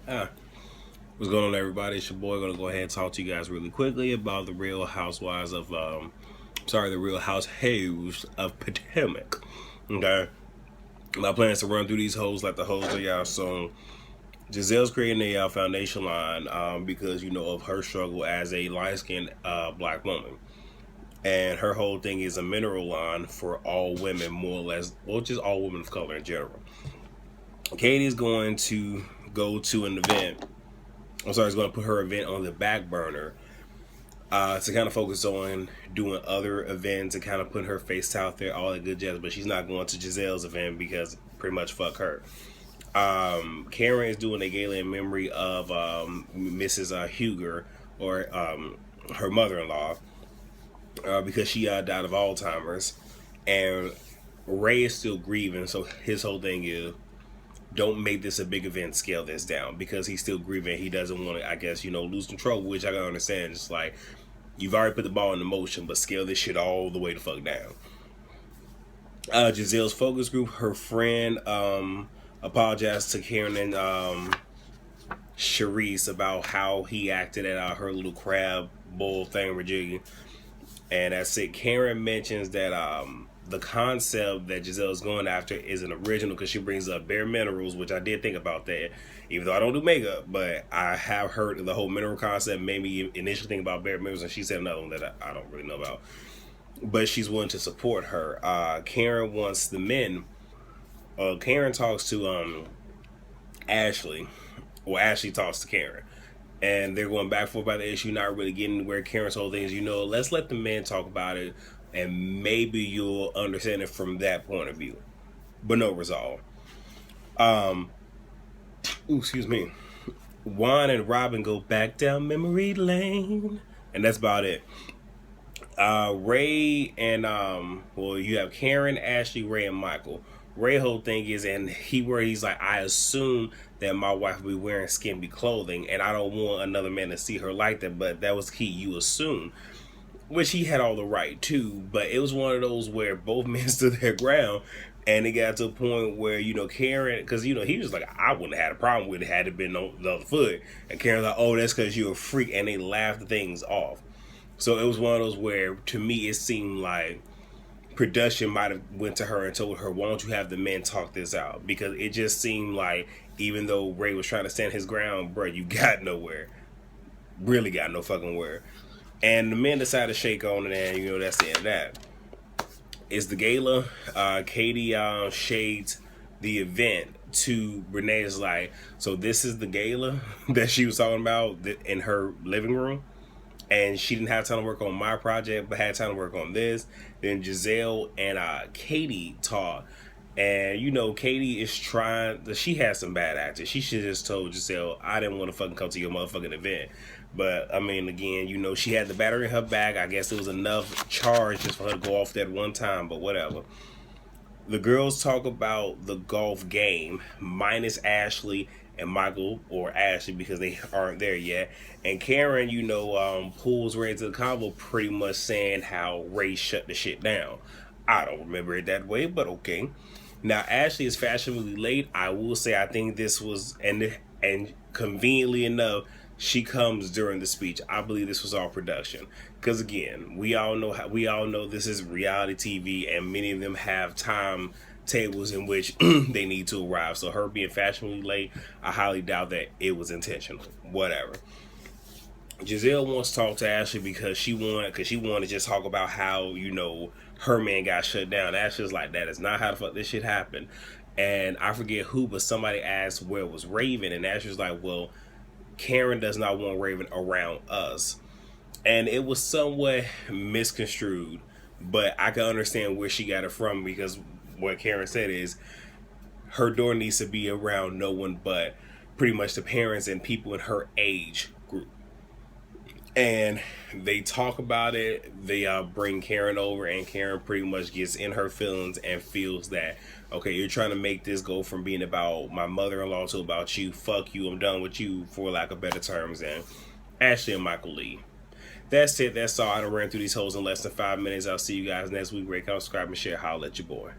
Ah, what's going on, everybody? It's your boy. Gonna go ahead and talk to you guys really quickly about the Real Housewives of, the Real Housewives of Potomac. Okay, my plan is to run through these hoes like the hoes of y'all. So Giselle's creating a foundation line because of her struggle as a light skinned black woman. And her whole thing is a mineral line for all women, more or less, well, just all women of color in general. Katie's going to go to an event. I'm sorry, is going to put her event on the back burner to kind of focus on doing other events and kind of putting her face out there, all that good jazz. But she's not going to Giselle's event because pretty much fuck her. Karen is doing a gala in memory of Mrs. Huger, or her mother-in-law, because she died of Alzheimer's, and Ray is still grieving. So his whole thing is, don't make this a big event, scale this down, because he's still grieving. He doesn't want to, I guess, lose control, which I can understand. It's like, you've already put the ball into motion, but scale this shit all the way the fuck down. Giselle's focus group, her friend apologized to Karen and Charisse about how he acted at her little crab bowl thing, Virginia. And that's it. Karen mentions that the concept that Giselle is going after is an original, because she brings up bare minerals, which I did think about that, even though I don't do makeup, but I have heard of the whole mineral concept. Made me initially think about bare minerals, and she said another one that I don't really know about. But she's willing to support her. Karen wants the men. Karen talks to Ashley. Well, Ashley talks to Karen. And they're going back and forth about the issue, not really getting where Karen's whole thing is, let's let the men talk about it, and maybe you'll understand it from that point of view. But no resolve. Excuse me. Juan and Robin go back down memory lane. And that's about it. Ray and you have Karen, Ashley, Ray, and Michael. Ray whole thing is, and he's like, I assume that my wife will be wearing skimpy clothing, and I don't want another man to see her like that. But that was key. You assume, which he had all the right to. But it was one of those where both men stood their ground, and it got to a point where Karen, because he was like, I wouldn't have had a problem with it had it been on the other foot, and Karen's like, oh, that's because you're a freak, and they laughed the things off. So it was one of those where, to me, it seemed like production might have went to her and told her, why don't you have the men talk this out? Because it just seemed like, even though Ray was trying to stand his ground, bro, you got nowhere. Really got no fucking where. And the men decided to shake on it, and that's the end of that. It's the gala. Katie shades the event to Renee's, like, so this is the gala that she was talking about in her living room. And she didn't have time to work on my project, but had time to work on this. Then Giselle and Katie talked. And, Katie is trying, she has some bad actors. She should have just told Giselle, I didn't want to fucking come to your motherfucking event. But, I mean, again, she had the battery in her bag. I guess it was enough charge just for her to go off that one time, but whatever. The girls talk about the golf game, minus Ashley and Michael, or Ashley, because they aren't there yet. And Karen, pulls Ray into the convo, pretty much saying how Ray shut the shit down. I don't remember it that way, but okay. Now, Ashley is fashionably late. I will say, I think this was, and conveniently enough, she comes during the speech. I believe this was all production, because again, we all know this is reality TV, and many of them have time tables in which they need to arrive. So her being fashionably late, I highly doubt that it was intentional. Whatever. Giselle wants to talk to Ashley because she wanted to just talk about how her man got shut down. Ashley's like, that is not how the fuck this shit happened. And I forget who, but somebody asked where was Raven, and Ashley's like, well, Karen does not want Raven around us. And it was somewhat misconstrued, but I can understand where she got it from, because what Karen said is her door needs to be around no one but pretty much the parents and people in her age group. And they talk about it. They bring Karen over, and Karen pretty much gets in her feelings and feels that, okay, you're trying to make this go from being about my mother-in-law to about you. Fuck you, I'm done with you, for lack of better terms. And Ashley and Michael leave. That's it. That's all. I done ran through these hoes in less than 5 minutes. I'll see you guys next week. Rate, comment, subscribe, and share. Holla at your boy.